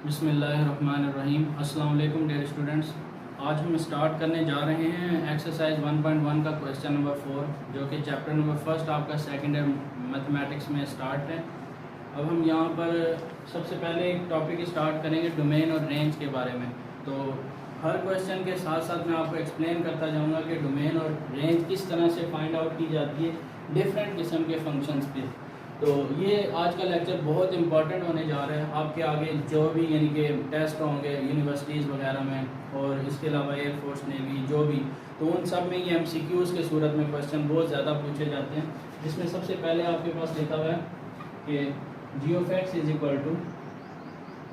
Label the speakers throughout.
Speaker 1: बिस्मिल्लाहिर्रहमानिर्रहीम। अस्सलाम वालेकुम डियर स्टूडेंट्स। आज हम स्टार्ट करने जा रहे हैं एक्सरसाइज 1.1 का क्वेश्चन नंबर 4, जो कि चैप्टर नंबर फर्स्ट आपका सेकंड ईयर मैथमेटिक्स में स्टार्ट है। अब हम यहाँ पर सबसे पहले एक टॉपिक स्टार्ट करेंगे डोमेन और रेंज के बारे में। तो हर क्वेश्चन के साथ साथ मैं आपको एक्सप्लेन करता जाऊँगा कि डोमेन और रेंज किस तरह से फाइंड आउट की जाती है डिफरेंट किस्म के फंक्शंस पे। तो ये आज का लेक्चर बहुत इंपॉर्टेंट होने जा रहा है आपके आगे जो भी यानी कि टेस्ट होंगे यूनिवर्सिटीज़ वगैरह में और इसके अलावा एयरफोर्स नेवी जो भी, तो उन सब में ये MCQs के सूरत में क्वेश्चन बहुत ज़्यादा पूछे जाते हैं। जिसमें सबसे पहले आपके पास लिखा हुआ है कि g of x is equal to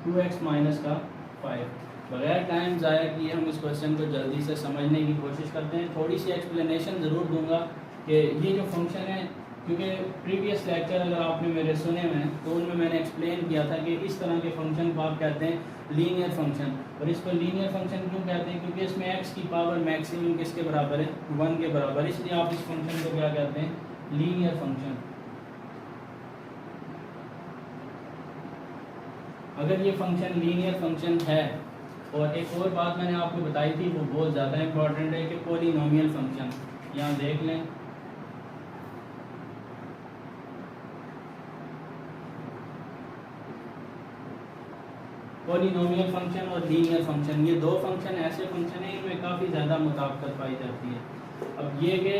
Speaker 1: 2x minus का 5। बगैर टाइम ज़ाया किए हम इस क्वेश्चन को जल्दी से समझने की कोशिश करते हैं। थोड़ी सी एक्सप्लेनेशन ज़रूर दूंगा कि ये जो फंक्शन है, क्योंकि प्रीवियस लेक्चर अगर आपने मेरे सुने हुए हैं तो उनमें मैंने एक्सप्लेन किया था कि इस तरह के फंक्शन को आप कहते हैं लीनियर फंक्शन। और इसको लीनियर फंक्शन क्यों कहते हैं? क्योंकि इसमें x की पावर मैक्सिमम किसके बराबर है? 1 के बराबर। इसलिए आप इस फंक्शन को क्या कहते हैं? Linear function. अगर ये फंक्शन लीनियर फंक्शन है, और एक और बात मैंने आपको बताई थी वो बहुत ज़्यादा इंपॉर्टेंट है कि पॉलिनोमियल फंक्शन, यहाँ देख लें पॉलिनोमियल फंक्शन और लीनियर फंक्शन, ये दो फंक्शन ऐसे फंक्शन हैं इनमें काफ़ी ज़्यादा मुताबिकत पाई जाती है। अब ये कि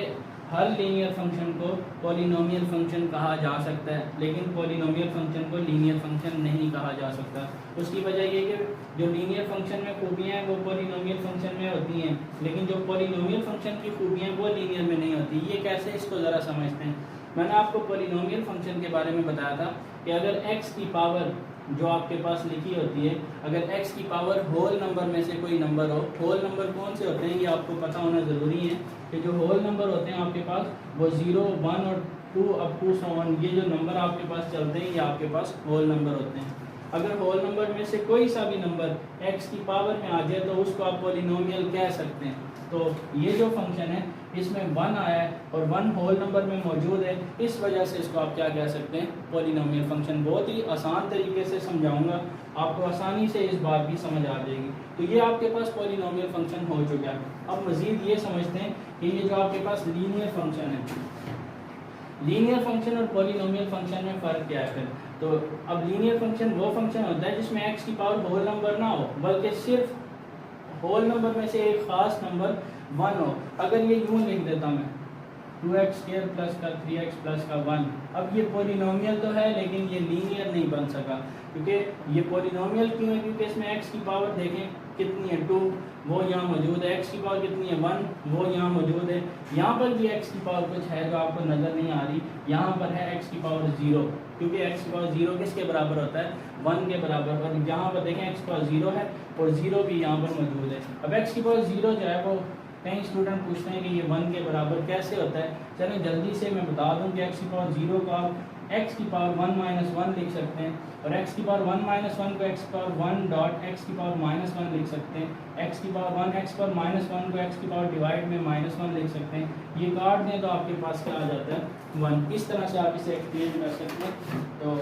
Speaker 1: हर लीनियर फंक्शन को पॉलिनोमियल फंक्शन कहा जा सकता है, लेकिन पॉलिनोमियल फंक्शन को लीनियर फंक्शन नहीं कहा जा सकता। उसकी वजह ये कि जो लीनियर फंक्शन में खूबियाँ हैं वो पॉलिनोमियल फंक्शन में होती हैं, लेकिन जो पॉलिनोमियल फंक्शन की खूबियाँ वो लीनियर में नहीं होती। ये कैसे, इसको ज़रा समझते हैं। मैंने आपको पॉलिनोमियल फंक्शन के बारे में बताया था कि अगर x की पावर जो आपके पास लिखी होती है, अगर x की पावर होल नंबर में से कोई नंबर हो, होल नंबर कौन से होते हैं ये आपको पता होना ज़रूरी है कि जो होल नंबर होते हैं आपके पास वो 0, 1 और 2 अप टू सो ऑन, ये जो नंबर आपके पास चलते हैं ये आपके पास होल नंबर होते हैं। अगर होल नंबर में से कोई सा भी नंबर x की पावर में आ जाए तो उसको आप पॉलिनोमियल कह सकते हैं। तो ये जो फंक्शन है इसमें 1 आया है और 1 होल नंबर में मौजूद है, इस वजह से इसको आप क्या कह सकते हैं? Polynomial function. बहुत ही आसान तरीके से समझाऊंगा, आपको आसानी से इस बात की समझ आ जाएगी। तो ये आपके पास पॉलिनोमियल फंक्शन हो चुका है। अब मज़ीद ये समझते हैं कि ये जो आपके पास लीनियर फंक्शन है, लीनियर फंक्शन और पॉलिनोमियल फंक्शन में फ़र्क क्या है फिर? तो अब लीनियर फंक्शन वो फंक्शन होता है जिसमें x की पावर होल नंबर ना हो, बल्कि सिर्फ होल नंबर में से एक ख़ास नंबर 1 हो। अगर ये यूँ लिख देता मैं 2x² प्लस का 3x प्लस का 1, अब ये पॉलिनोमियल तो है लेकिन ये लीनियर नहीं बन सका। क्योंकि ये पॉलिनोमियल क्यों है? क्योंकि इसमें x की पावर देखें कितनी है, 2, वो यहाँ मौजूद है। x की पावर कितनी है? 1, वो यहाँ मौजूद है। यहाँ पर भी x की पावर कुछ है जो आपको नज़र नहीं आ रही, यहाँ पर है x की पावर 0, क्योंकि x की पावर 0 किसके बराबर होता है? 1 के बराबर। और यहाँ पर देखें x की पावर 0 है और 0 भी यहाँ पर मौजूद है। अब x की पावर 0 जो है वो कई स्टूडेंट पूछते हैं कि ये 1 के बराबर कैसे होता है। चलें जल्दी से मैं बता दूं कि x की पावर 0 को आप x की पावर 1 माइनस 1 लिख सकते हैं, और x की पावर 1 माइनस 1 को x की पावर 1 डॉट x की पावर माइनस 1 लिख सकते हैं। x की पावर 1 x की पावर माइनस 1 को x की पावर डिवाइड में माइनस 1 लिख सकते हैं। ये काट दें तो आपके पास क्या आ जाता है? 1। इस तरह से आप इसे एक्सप्लेन कर सकते हैं। तो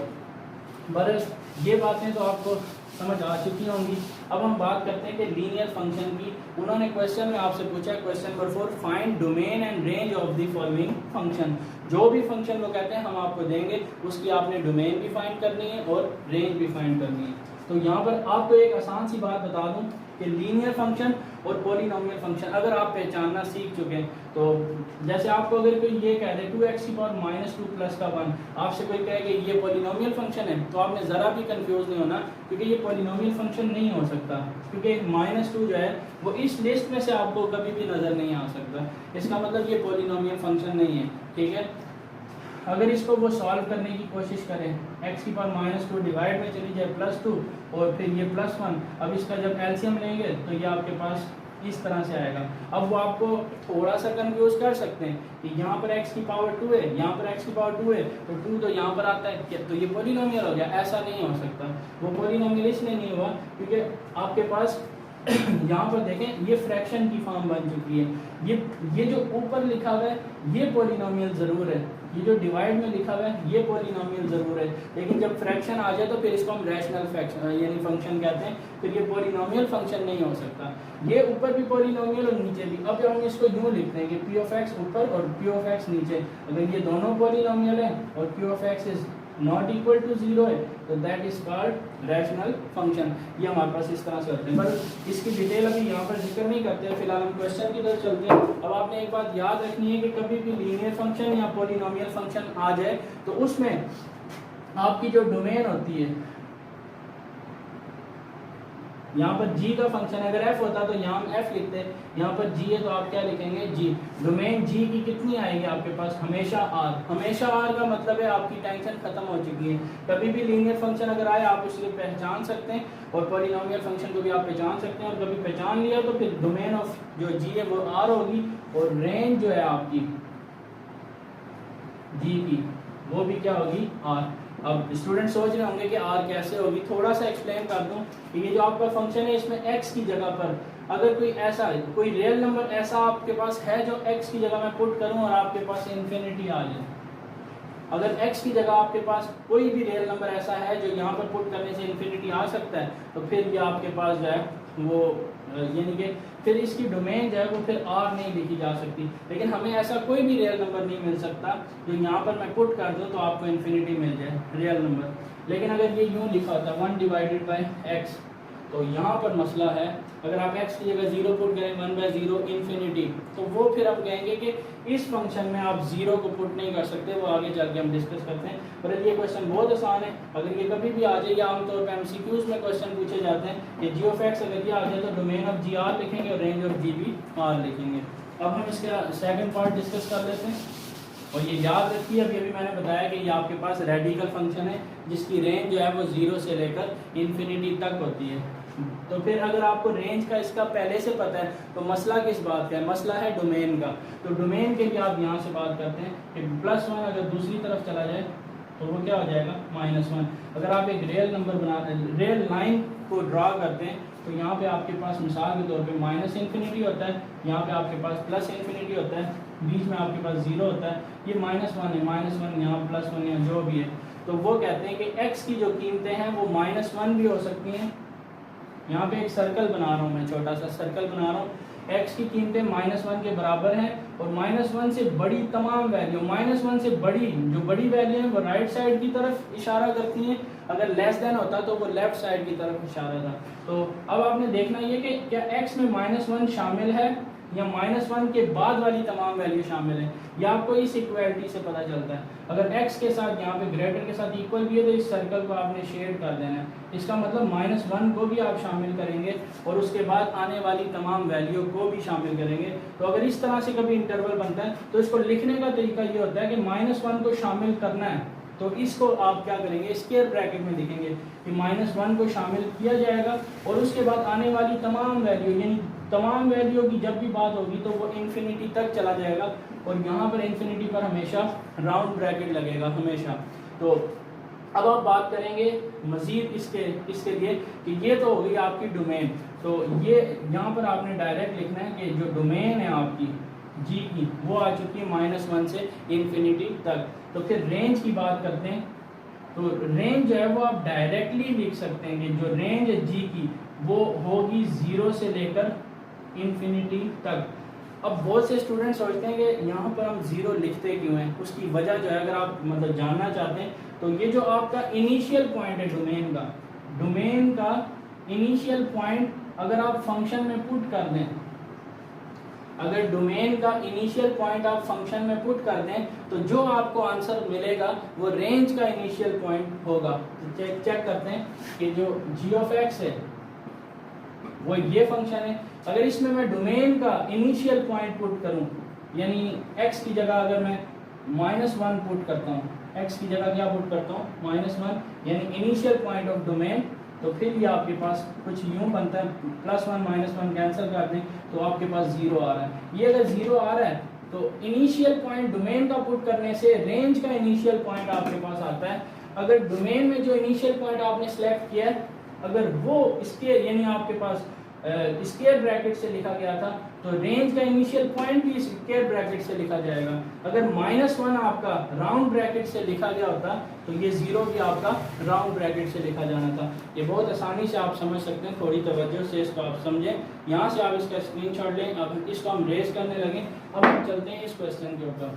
Speaker 1: बरस ये बातें तो आपको समझ आ चुकी होंगी। अब हम बात करते हैं कि लीनियर फंक्शन की। उन्होंने क्वेश्चन में आपसे पूछा है, question number 4, find domain and range of the following function. जो भी फंक्शन वो कहते हैं हम आपको देंगे, उसकी आपने डोमेन भी फाइंड करनी है और रेंज भी फाइंड करनी है। तो यहाँ पर आपको एक आसान सी बात बता दूँ कि लीनियर फंक्शन और पॉलिनोमियल फंक्शन अगर आप पहचानना सीख चुके हैं, तो जैसे आपको अगर कोई ये कह दे 2x की पावर माइनस 2 प्लस का 1, आपसे कोई कहे कि ये पॉलिनोमियल फंक्शन है, तो आपने ज़रा भी कंफ्यूज नहीं होना, क्योंकि ये पॉलिनोमियल फंक्शन नहीं हो सकता। क्योंकि -2 जो है वो इस लिस्ट में से आपको कभी भी नज़र नहीं आ सकता। इसका मतलब ये पॉलिनोमियल फंक्शन नहीं है, ठीक है। अगर इसको वो सॉल्व करने की कोशिश करें, x की पावर -2 डिवाइड में चली जाए +2 और फिर ये +1, अब इसका जब एलसीएम लेंगे तो ये आपके पास इस तरह से आएगा। अब वो आपको थोड़ा सा कंफ्यूज कर सकते हैं कि यहाँ पर x की पावर 2 है, यहाँ पर x की पावर 2 है, तो 2 तो यहाँ पर आता है, तो ये पॉलिनोमियल हो गया। ऐसा नहीं हो सकता। वो पॉलिनोमियल इसलिए नहीं हुआ क्योंकि आपके पास यहाँ पर देखें ये फ्रैक्शन की फॉर्म बन चुकी है। ये जो ऊपर लिखा हुआ है ये पॉलिनोमियल ज़रूर है, ये जो डिवाइड में लिखा हुआ है ये पॉलिनोमियल ज़रूर है, लेकिन जब फ्रैक्शन आ जाए तो फिर इसको हम रैशनल फ्रैक्शन यानी फंक्शन कहते हैं, फिर ये पॉलिनोमियल फंक्शन नहीं हो सकता। ये ऊपर भी पॉलिनोमियल और नीचे भी। अब हम इसको यूँ लिखते हैं कि पी ऑफ एक्स ऊपर और पी ऑफ एक्स नीचे, अगर ये दोनों पॉलिनोमियल है और P of X is not equal to 0 है तो that is called rational function. ये हमारे पास इस तरह से होते हैं, पर इसकी डिटेल अभी यहाँ पर जिक्र नहीं करते हैं, फिलहाल हम क्वेश्चन की तरफ चलते हैं। अब आपने एक बात याद रखनी है कि कभी भी लीनियर फंक्शन या पॉलिनोमियल फंक्शन आ जाए तो उसमें आपकी जो डोमेन होती है, यहाँ पर g का फंक्शन अगर f होता तो यहाँ हम f लिखते हैं, यहाँ पर g है तो आप क्या लिखेंगे g। डोमेन g की कितनी आएगी आपके पास, हमेशा r। हमेशा r का मतलब है आपकी टेंशन खत्म हो चुकी है। कभी भी लीनियर फंक्शन अगर आए आप उसे पहचान सकते हैं और पॉलिनोमियल फंक्शन को भी आप पहचान सकते हैं, और कभी पहचान लिया तो फिर डोमेन ऑफ जो g है वो r होगी और रेंज जो है आपकी g की वो भी क्या होगी r। अब स्टूडेंट सोच रहे होंगे कि r कैसे होगी, थोड़ा सा एक्सप्लेन कर दूं कि ये जो आपका फंक्शन है इसमें x की जगह पर अगर कोई ऐसा कोई रियल नंबर ऐसा आपके पास है जो x की जगह मैं पुट करूं और आपके पास इन्फिनिटी आ जाए, अगर x की जगह आपके पास कोई भी रियल नंबर ऐसा है जो यहाँ पर पुट करने से इन्फिनिटी आ सकता है, तो फिर ये आपके पास जो है वो यानी कि फिर इसकी डोमेन जो है वो फिर r नहीं लिखी जा सकती। लेकिन हमें ऐसा कोई भी रियल नंबर नहीं मिल सकता जो यहाँ पर मैं पुट कर दूँ तो आपको इन्फिनिटी मिल जाए रियल नंबर। लेकिन अगर ये यूँ लिखा होता 1 डिवाइडेड बाय x, तो यहाँ पर मसला है अगर आप x की जगह 0 पुट करें 1/0 इन्फिनिटी, तो वो फिर हम कहेंगे कि इस फंक्शन में आप 0 को पुट नहीं कर सकते, वो आगे चल के हम डिस्कस करते हैं। पर ये क्वेश्चन बहुत आसान है, अगर ये कभी भी आ जाए या आमतौर पर MCQs में क्वेश्चन पूछे जाते हैं कि g ऑफ x अगर ये आ जाए तो डोमेन ऑफ जी आर लिखेंगे और रेंज ऑफ जी भी आर लिखेंगे। अब हम इसका सेकंड पार्ट डिस्कस कर लेते हैं। और ये याद रखिए अभी मैंने बताया कि ये आपके पास रेडिकल फंक्शन है जिसकी रेंज जो है वो 0 से लेकर इन्फिनिटी तक होती है। तो फिर अगर आपको रेंज का इसका पहले से पता है तो मसला किस बात का है, मसला है डोमेन का। तो डोमेन के लिए आप यहाँ से बात करते हैं कि +1 अगर दूसरी तरफ चला जाए तो वो क्या हो जाएगा -1। अगर आप एक रियल नंबर बना रियल लाइन को ड्रा करते हैं तो यहाँ पे आपके पास मिसाल के तौर पे -इन्फिनिटी होता है, यहाँ पे आपके पास +इन्फिनिटी होता है, बीच में आपके पास 0 होता है, ये -1 है, -1 यहाँ +1 यहाँ जो भी है। तो वो कहते हैं कि x की जो कीमतें हैं वो -1 भी हो सकती हैं। यहाँ पे एक सर्कल बना रहा हूँ मैं, छोटा सा सर्कल बना रहा हूँ, x की कीमतें -1 के बराबर हैं और -1 से बड़ी तमाम वैल्यू, -1 से बड़ी जो बड़ी वैल्यू है वो राइट साइड की तरफ इशारा करती हैं, अगर लेस देन होता तो वो लेफ्ट साइड की तरफ इशारा था। तो अब आपने देखना ये कि क्या x में -1 शामिल है या -1 के बाद वाली तमाम वैल्यू शामिल है, या आपको इस इक्वालिटी से पता चलता है। अगर x के साथ यहाँ पे ग्रेटर के साथ इक्वल भी है तो इस सर्कल को आपने शेड कर देना है, इसका मतलब -1 को भी आप शामिल करेंगे और उसके बाद आने वाली तमाम वैल्यू को भी शामिल करेंगे। तो अगर इस तरह से कभी इंटरवल बनता है तो इसको लिखने का तरीका ये होता है कि -1 को शामिल करना है तो इसको आप क्या करेंगे, स्क्वायर ब्रैकेट में लिखेंगे कि -1 को शामिल किया जाएगा और उसके बाद आने वाली तमाम वैल्यू यानी तमाम वैल्यू की जब भी बात होगी तो वो इन्फिनिटी तक चला जाएगा और यहाँ पर इन्फिनिटी पर हमेशा राउंड ब्रैकेट लगेगा हमेशा। तो अब आप बात करेंगे मज़ीद इसके लिए कि ये तो हो गई आपकी डोमेन। तो ये यहाँ पर आपने डायरेक्ट लिखना है कि जो डोमेन है आपकी जी की वो आ चुकी है -1 से इन्फिनिटी तक। तो फिर रेंज की बात करते हैं, तो रेंज जो है वो आप डायरेक्टली लिख सकते हैं कि जो रेंज है जी की वो होगी 0 से लेकर इन्फिनिटी तक। अब बहुत से स्टूडेंट सोचते हैं कि यहाँ पर हम 0 लिखते क्यों हैं, उसकी वजह जो है अगर आप मतलब जानना चाहते हैं तो ये जो आपका इनिशियल पॉइंट है डोमेन का इनिशियल पॉइंट अगर आप फंक्शन में पुट कर दें, अगर डोमेन का इनिशियल पॉइंट आप फंक्शन में पुट कर दें तो जो आपको आंसर मिलेगा वो रेंज का इनिशियल पॉइंट होगा। तो चेक करते हैं कि जो g ऑफ x है वो ये फंक्शन है, अगर इसमें मैं डोमेन का इनिशियल पॉइंट पुट करूं यानी x की जगह अगर मैं -1 पुट करता हूं, x की जगह क्या पुट करता हूं -1 यानी इनिशियल पॉइंट ऑफ डोमेन, तो फिर ये आपके पास कुछ यूं बनता है +1 -1 कैंसिल कर दें तो आपके पास 0 आ रहा है। ये अगर 0 आ रहा है तो इनिशियल पॉइंट डोमेन का पुट करने से रेंज का इनिशियल पॉइंट आपके पास आता है। अगर डोमेन में जो इनिशियल पॉइंट आपने सेलेक्ट किया है अगर वो इसके यानी आपके पास स्क्वायर ब्रैकेट से लिखा गया था, तो रेंज का इनिशियल पॉइंट भी स्क्वायर ब्रैकेट से लिखा जाएगा। अगर -1 आपका राउंड ब्रैकेट से लिखा गया होता तो ये 0 भी आपका राउंड ब्रैकेट से लिखा जाना था। ये बहुत आसानी से आप समझ सकते हैं, थोड़ी तवज्जो से इसको आप समझें। यहाँ से आप इसका स्क्रीनशॉट लें। अब इसको हम रेस करने लगे। अब हम चलते हैं इस क्वेश्चन के ऊपर।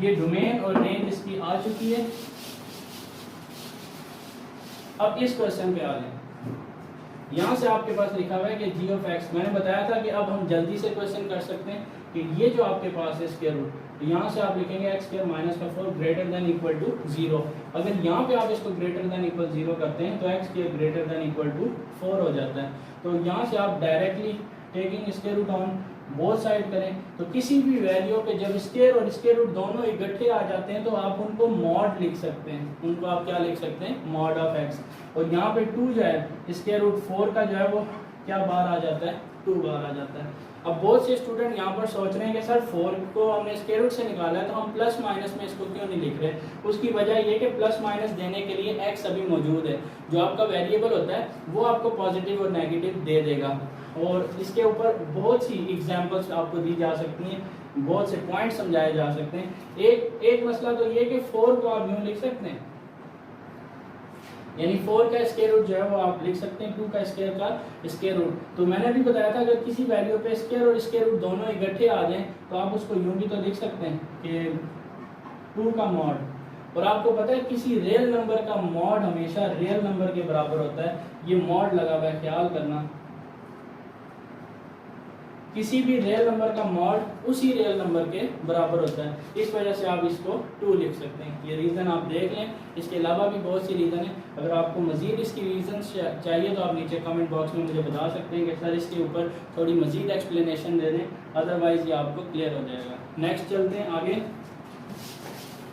Speaker 1: ये डोमेन और रेंज इसकी आ चुकी है। अब इस क्वेश्चन पे आ जाए। यहाँ से आपके पास लिखा हुआ है कि g ऑफ x, मैंने बताया था कि अब हम जल्दी से क्वेश्चन कर सकते हैं कि ये जो आपके पास है स्क्वायर रूट, तो यहाँ से आप लिखेंगे x स्क्वायर माइनस का 4 ग्रेटर देन इक्वल टू 0। अगर यहाँ पे आप इसको ग्रेटर देन इक्वल 0 करते हैं तो x square greater than equal to 4 हो जाता है। तो यहाँ से आप directly taking square root on both side करें तो किसी भी वैल्यू पे जब स्क्वायर और स्क्वायर रूट दोनों इकट्ठे आ जाते हैं तो आप उनको मॉड लिख सकते हैं। उनको आप क्या लिख सकते हैं? Mod of x। और यहाँ पे 2 जो है स्क्वायर रूट 4 का जो है वो क्या बार आ जाता है? 2 बार आ जाता है। अब बहुत से स्टूडेंट यहाँ पर सोच रहे हैं कि सर 4 को हमने स्क्वायर रूट से निकाला है तो हम प्लस माइनस में इसको क्यों नहीं लिख रहे? उसकी वजह ये कि प्लस माइनस देने के लिए x अभी मौजूद है। जो आपका वेरिएबल होता है वो आपको पॉजिटिव और नेगेटिव दे देगा। और इसके ऊपर बहुत सी एग्जांपल्स आपको दी जा सकती हैं, बहुत से पॉइंट समझाए जा सकते हैं। एक मसला तो ये कि 4 को आप यूँ लिख सकते हैं, यानी 4 का स्क्वायर रूट जो है वो आप लिख सकते हैं 2 का स्क्वायर का स्क्वायर रूट। तो मैंने अभी बताया था अगर किसी वैल्यू पे स्क्वायर और स्क्वायर रूट दोनों इकट्ठे आ जाएं तो आप उसको यूँ भी तो लिख सकते हैं कि 2 का मॉड। और आपको पता है किसी रियल नंबर का मॉड हमेशा रियल नंबर के बराबर होता है। ये मॉड लगा हुआ है, ख्याल करना। किसी भी रियल नंबर का मॉड उसी रियल नंबर के बराबर होता है। इस वजह से आप इसको 2 लिख सकते हैं। ये रीज़न आप देख लें। इसके अलावा भी बहुत सी रीज़न है। अगर आपको मज़ीद इसकी रीज़न चाहिए तो आप नीचे कमेंट बॉक्स में मुझे बता सकते हैं कि सर इसके ऊपर थोड़ी मज़ीद एक्सप्लेनेशन दे दें, अदरवाइज़ ये आपको क्लियर हो जाएगा। नेक्स्ट चलते हैं आगे।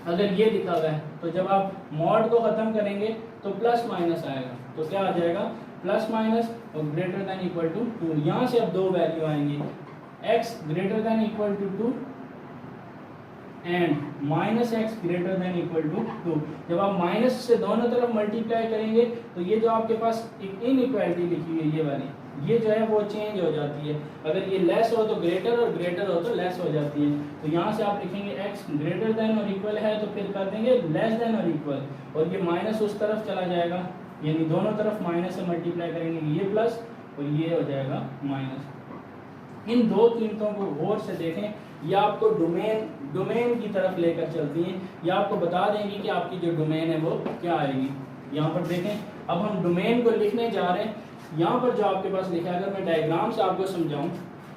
Speaker 1: अगर ये लिखा हुआ है तो जब आप मॉड को ख़त्म करेंगे तो प्लस माइनस आएगा, तो क्या आ जाएगा? प्लस माइनस और ग्रेटर देन इक्वल टू 2। यहाँ से अब 2 वैल्यू आएंगी, x greater than equal to 2 and minus x greater than equal to 2। जब आप माइनस से दोनों तरफ मल्टीप्लाई करेंगे तो ये जो आपके पास एक इनइक्वालिटी लिखी हुई है ये वाली, ये जो है वो चेंज हो जाती है। अगर ये लेस हो तो ग्रेटर और ग्रेटर हो तो लेस हो जाती है। तो यहाँ से आप लिखेंगे x ग्रेटर देन और इक्वल है तो फिर कर देंगे लेस देन और इक्वल, और ये माइनस उस तरफ चला जाएगा, यानी दोनों तरफ माइनस से मल्टीप्लाई करेंगे, ये प्लस और ये हो जाएगा माइनस। इन दो कीमतों को गौर से देखें, ये आपको डोमेन की तरफ लेकर चलती हैं। ये आपको बता देंगी कि आपकी जो डोमेन है वो क्या आएगी। यहाँ पर देखें, अब हम डोमेन को लिखने जा रहे हैं। यहाँ पर जो आपके पास लिखा है, अगर मैं डायग्राम से आपको समझाऊं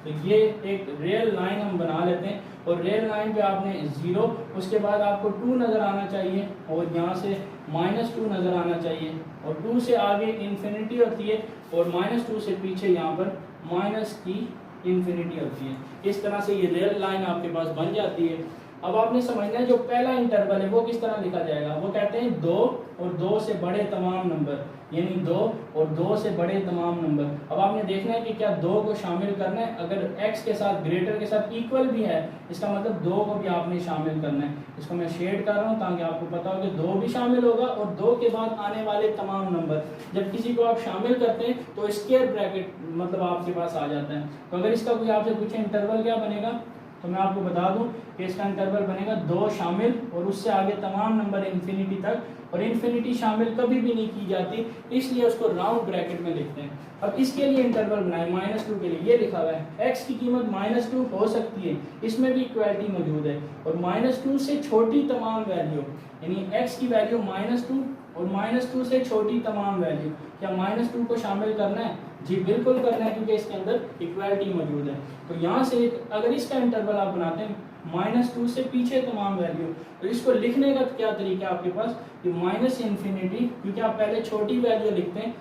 Speaker 1: तो ये एक रियल लाइन हम बना लेते हैं, और रियल लाइन पे आपने 0, उसके बाद आपको 2 नज़र आना चाहिए, और यहाँ से -2 नज़र आना चाहिए, और 2 से आगे इन्फिनिटी होती है, और -2 से पीछे यहाँ पर माइनस की इन्फिनिटी होती है। इस तरह से ये रियल लाइन आपके पास बन जाती है। अब आपने समझना है जो पहला इंटरवल है वो किस तरह लिखा जाएगा। वो कहते हैं 2 और 2 से बड़े तमाम नंबर, यानी 2 और 2 से बड़े तमाम नंबर। अब आपने देखना है कि क्या 2 को शामिल करना है। अगर x के साथ ग्रेटर के साथ इक्वल भी है, इसका मतलब 2 को भी आपने शामिल करना है। इसको मैं शेड कर रहा हूँ ताकि आपको पता हो कि 2 भी शामिल होगा, और 2 के बाद आने वाले तमाम नंबर। जब किसी को आप शामिल करते हैं तो स्क्वायर ब्रैकेट मतलब आपके पास आ जाता है। तो अगर इसका कोई आपसे पूछे इंटरवल क्या बनेगा, तो मैं आपको बता दूं कि इसका इंटरवल बनेगा 2 शामिल और उससे आगे तमाम नंबर इन्फिनिटी तक, और इन्फिनिटी शामिल कभी भी नहीं की जाती, इसलिए उसको राउंड ब्रैकेट में लिखते हैं। अब इसके लिए इंटरवल बनाए -2 के लिए, ये लिखा हुआ है x की कीमत -2 हो सकती है, इसमें भी इक्वालिटी मौजूद है, और -2 से छोटी तमाम वैल्यू, यानी x की वैल्यू -2 और -2 से छोटी तमाम वैल्यू। क्या -2 को शामिल करना है? जी बिल्कुल करना है, क्योंकि इसके अंदर इक्वालिटी मौजूद है। तो यहाँ से अगर इसका इंटरवल आप बनाते हैं -2 से पीछे तमाम वैल्यू, तो इसको लिखने का क्या तरीका है आपके पास कि -इन्फिनिटी, क्योंकि आप पहले छोटी वैल्यू लिखते हैं,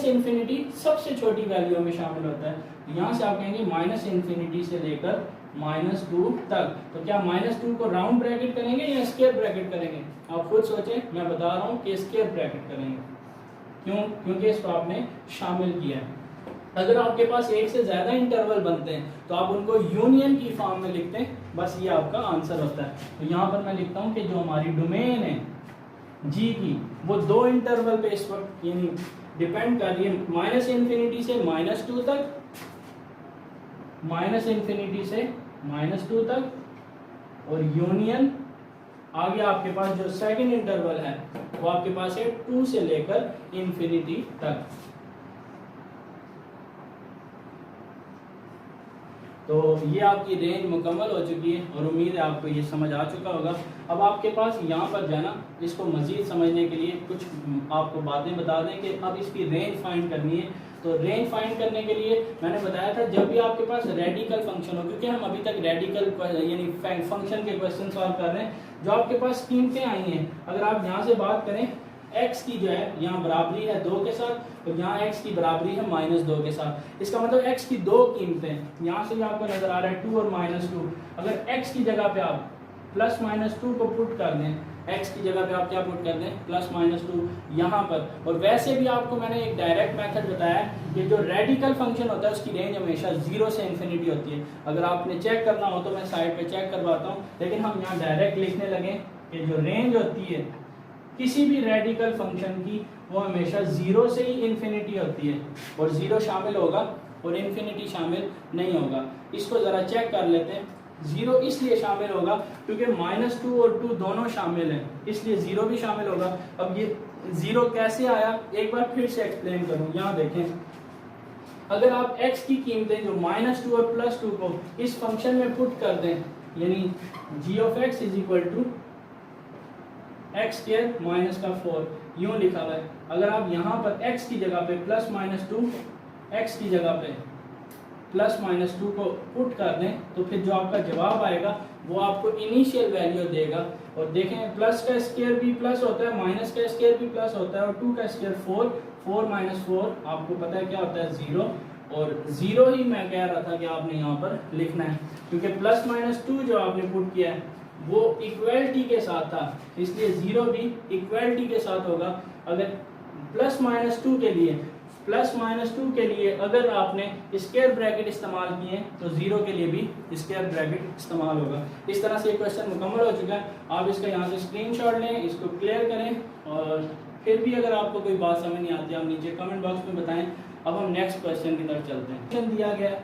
Speaker 1: -इन्फिनिटी सबसे छोटी वैल्यू में शामिल होता है। तो यहाँ से आप कहेंगे -इन्फिनिटी से लेकर -2 तक। तो क्या -2 को राउंड ब्रैकेट करेंगे या स्क्वायर ब्रैकेट करेंगे? आप खुद सोचें, मैं बता रहा हूँ कि स्क्वायर ब्रैकेट करेंगे। क्यों? क्योंकि इसको आपने शामिल किया है। अगर आपके पास एक से ज्यादा इंटरवल बनते हैं तो आप उनको यूनियन की फॉर्म में लिखते हैं, बस ये आपका आंसर होता है। तो यहाँ पर मैं लिखता हूँ कि जो हमारी डोमेन है जी की, वो 2 इंटरवल पे इस वक्त, यानी डिपेंड कर रही है माइनस इन्फिनिटी से -2 तक, माइनस इन्फिनिटी से -2 तक, और यूनियन आगे आपके पास जो सेकंड इंटरवल है वो आपके पास है 2 से लेकर इन्फिनिटी तक। तो ये आपकी रेंज मुकम्मल हो चुकी है और उम्मीद है आपको ये समझ आ चुका होगा। अब आपके पास यहाँ पर जो है ना, इसको मज़ीद समझने के लिए कुछ आपको बातें बता दें कि अब इसकी रेंज फाइंड करनी है। तो रेंज फाइंड करने के लिए मैंने बताया था जब भी आपके पास रेडिकल फंक्शन हो, क्योंकि हम अभी तक रेडिकल यानी फंक्शन के क्वेश्चन सॉल्व कर रहे हैं, जो आपके पास कीमतें आई हैं, अगर आप यहाँ से बात करें x की जो है यहाँ बराबरी है 2 के साथ और यहाँ x की बराबरी है -2 के साथ। इसका मतलब x की दो कीमतें यहाँ से भी आपको नजर आ रहा है 2 और -2। अगर x की जगह पे आप +-2 को पुट कर दें, x की जगह पे आप क्या पुट कर दें +-2 यहाँ पर। और वैसे भी आपको मैंने एक डायरेक्ट मेथड बताया कि जो रेडिकल फंक्शन होता है उसकी रेंज हमेशा 0 से इन्फिनिटी होती है। अगर आपने चेक करना हो तो मैं साइड पे चेक करवाता हूँ, लेकिन हम यहाँ डायरेक्ट लिखने लगे कि जो रेंज होती है किसी भी रेडिकल फंक्शन की वो हमेशा 0 से ही इन्फिनिटी होती है, और 0 शामिल होगा और इन्फिनिटी शामिल नहीं होगा। इसको ज़रा चेक कर लेते हैं। 0 इसलिए शामिल होगा क्योंकि -2 और 2 दोनों शामिल हैं, इसलिए 0 भी शामिल होगा। अब ये 0 कैसे आया एक बार फिर से एक्सप्लेन करूँ। यहाँ देखें, अगर आप x की कीमतें जो -2 और +2 को इस फंक्शन में पुट कर दें, यानी g(x) = x² - 4 यूं लिखा हुआ है। अगर आप यहाँ पर x की जगह पे +-2 x की जगह पे +-2 को पुट कर दें तो फिर जो आपका जवाब आएगा वो आपको इनिशियल वैल्यू देगा। और देखें प्लस का स्क्वायर भी प्लस होता है, माइनस का स्क्वायर भी प्लस होता है, और 2 का स्क्वायर 4, 4 - 4 आपको पता है क्या होता है 0। और 0 ही मैं कह रहा था कि आपने यहाँ पर लिखना है, क्योंकि +-2 जो आपने पुट किया है वो इक्वलिटी के साथ था, इसलिए 0 भी इक्वलिटी के साथ होगा। अगर +-2 के लिए अगर आपने स्क्वायर ब्रैकेट इस्तेमाल किए तो 0 के लिए भी स्क्वायर ब्रैकेट इस्तेमाल होगा। इस तरह से ये क्वेश्चन मुकम्मल हो चुका है। आप इसका यहाँ से स्क्रीनशॉट लें, इसको क्लियर करें, और फिर भी अगर आपको कोई बात समझ नहीं आती आप नीचे कमेंट बॉक्स में बताएं। अब हम नेक्स्ट क्वेश्चन की तरफ चलते हैं। क्वेश्चन दिया गया है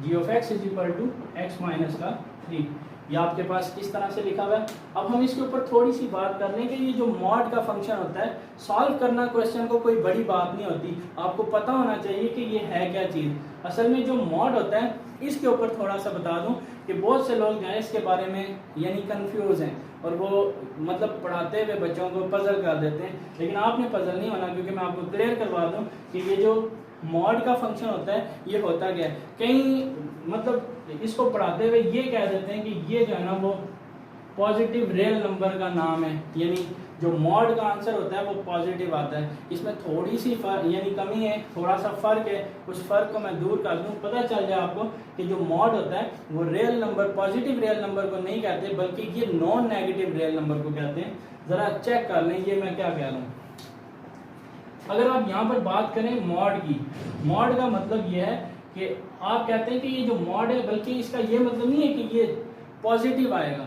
Speaker 1: g(x) = x - 3। ये आपके पास इस तरह से लिखा हुआ है। अब हम इसके ऊपर थोड़ी सी बात कर लें कि ये जो मॉड का फंक्शन होता है, सॉल्व करना क्वेश्चन को कोई बड़ी बात नहीं होती, आपको पता होना चाहिए कि ये है क्या चीज़। असल में जो मॉड होता है इसके ऊपर थोड़ा सा बता दूं कि बहुत से लोग जो है इसके बारे में यानी कंफ्यूज हैं, और वो मतलब पढ़ाते हुए बच्चों को पजल कर देते हैं, लेकिन आपने पजल नहीं होना, क्योंकि मैं आपको क्लियर करवा दूँ कि ये जो मॉड का फंक्शन होता है ये होता क्या है। कहीं मतलब इसको पढ़ाते हुए ये कह देते हैं कि ये जो है ना वो पॉजिटिव रियल नंबर का नाम है, यानी जो मॉड का आंसर होता है वो पॉजिटिव आता है। इसमें थोड़ी सी यानी कमी है, थोड़ा सा फर्क है, उस फर्क को मैं दूर कर दूं, पता चल जाए आपको कि जो मॉड होता है वो real number, positive real number को नहीं कहते, बल्कि ये नॉन नेगेटिव रियल नंबर को कहते हैं। जरा चेक कर लें ये मैं क्या कह रहा हूँ। अगर आप यहाँ पर बात करें मॉड की, मॉड का मतलब ये है कि आप कहते हैं कि ये जो मॉड है, बल्कि इसका ये मतलब नहीं है कि ये पॉजिटिव आएगा,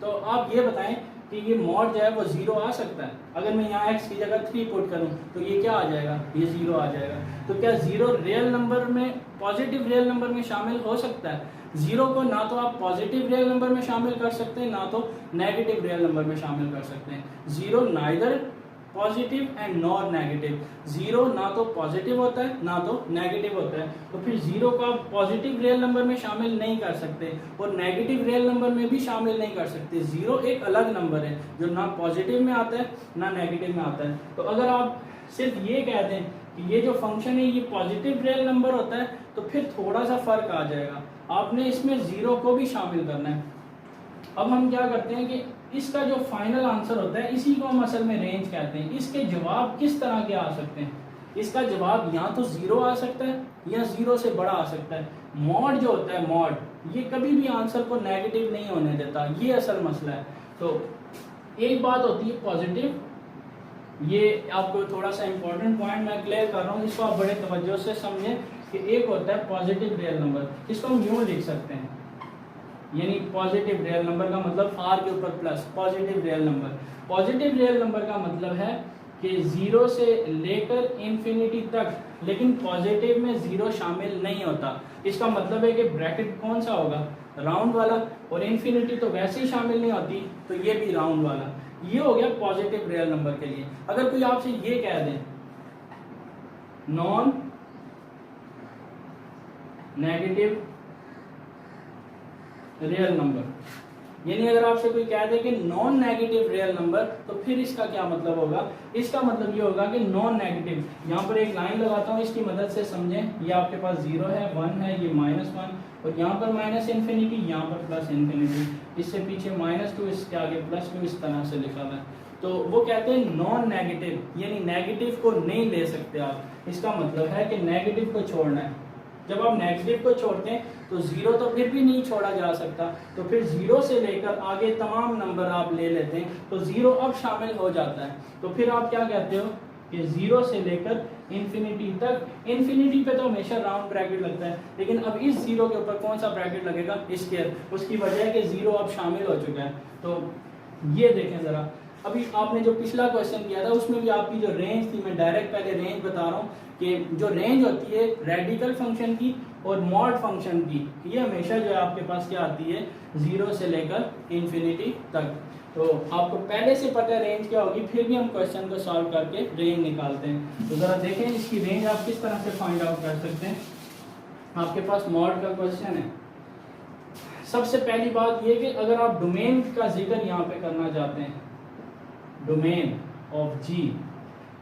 Speaker 1: तो आप ये बताएं कि ये मॉड जो है वो 0 आ सकता है। अगर मैं यहाँ x की जगह 3 पुट करूँ तो ये क्या आ जाएगा, ये 0 आ जाएगा। तो क्या 0 रियल नंबर में, पॉजिटिव रियल नंबर में शामिल हो सकता है? 0 को ना तो आप पॉजिटिव रियल नंबर में शामिल कर सकते हैं, ना तो नेगेटिव रियल नंबर में शामिल कर सकते हैं। 0 neither positive and nor negative. 0 ना तो पॉजिटिव होता है ना तो नेगेटिव होता है, तो फिर 0 को आप पॉजिटिव रियल नंबर में शामिल नहीं कर सकते और नेगेटिव रियल नंबर में भी शामिल नहीं कर सकते। 0 एक अलग नंबर है जो ना पॉजिटिव में आता है ना नेगेटिव में आता है। तो अगर आप सिर्फ ये कह दें कि ये जो फंक्शन है ये पॉजिटिव रियल नंबर होता है तो फिर थोड़ा सा फर्क आ जाएगा, आपने इसमें 0 को भी शामिल करना है। अब हम क्या करते हैं कि इसका जो फाइनल आंसर होता है इसी को हम असल में रेंज कहते हैं। इसके जवाब किस तरह के आ सकते हैं? इसका जवाब या तो 0 आ सकता है या 0 से बड़ा आ सकता है। मॉड जो होता है, मॉड ये कभी भी आंसर को नेगेटिव नहीं होने देता, ये असल मसला है। तो एक बात होती है पॉजिटिव, ये आपको थोड़ा सा इंपॉर्टेंट पॉइंट मैं क्लियर कर रहा हूँ, इसको आप बड़े तवज्जो से समझें कि एक होता है पॉजिटिव रियल नंबर, इसको हम यूँ लिख सकते हैं, यानी पॉजिटिव रियल नंबर का मतलब r के ऊपर plus, positive real number. Positive real number का मतलब है कि 0 से लेकर इन्फिनिटी तक, लेकिन पॉजिटिव में 0 शामिल नहीं होता। इसका मतलब है कि ब्रैकेट कौन सा होगा, राउंड वाला, और इन्फिनिटी तो वैसे ही शामिल नहीं होती, तो ये भी राउंड वाला। ये हो गया पॉजिटिव रियल नंबर के लिए। अगर कोई आपसे ये कह दे नॉन नेगेटिव रियल नंबर, यानी अगर आपसे कोई कह दे कि नॉन नेगेटिव रियल नंबर, तो फिर इसका क्या मतलब होगा? इसका मतलब ये होगा कि नॉन नेगेटिव, यहाँ पर एक लाइन लगाता हूँ इसकी मदद से समझें। ये आपके पास 0 है, 1 है, ये -1, और यहाँ पर माइनस इन्फिनिटी, यहाँ पर प्लस इन्फिनिटी, इससे पीछे -2, इसके आगे +2, इस तरह से लिखा हुआ है। तो वो कहते हैं नॉन नेगेटिव, यानी नेगेटिव को नहीं ले सकते आप। इसका मतलब है कि नेगेटिव को छोड़ना है। जब आप नेगेटिव को छोड़ते हैं तो 0 तो फिर भी नहीं छोड़ा जा सकता, तो फिर 0 से लेकर आगे तमाम नंबर आप ले लेते हैं, तो 0 अब शामिल हो जाता है। तो फिर आप क्या कहते हो कि 0 से लेकर इन्फिनिटी तक, इन्फिनिटी पे तो हमेशा राउंड ब्रैकेट लगता है, लेकिन अब इस 0 के ऊपर कौन सा ब्रैकेट लगेगा? स्क्वायर। उसकी वजह है कि 0 अब शामिल हो चुका है। तो ये देखें ज़रा, अभी आपने जो पिछला क्वेश्चन किया था उसमें भी आपकी जो रेंज थी, मैं डायरेक्ट पहले रेंज बता रहा हूँ कि जो रेंज होती है रेडिकल फंक्शन की और मॉड फंक्शन की, ये हमेशा जो है आपके पास क्या आती है, 0 से लेकर इन्फिनिटी तक। तो आपको पहले से पता है रेंज क्या होगी, फिर भी हम क्वेश्चन को सॉल्व करके रेंज निकालते हैं। तो ज़रा देखें इसकी रेंज आप किस तरह से फाइंड आउट कर सकते हैं। आपके पास मॉड का क्वेश्चन है। सबसे पहली बात ये कि अगर आप डोमेन का जिक्र यहाँ पे करना चाहते हैं, डोमेन ऑफ जी,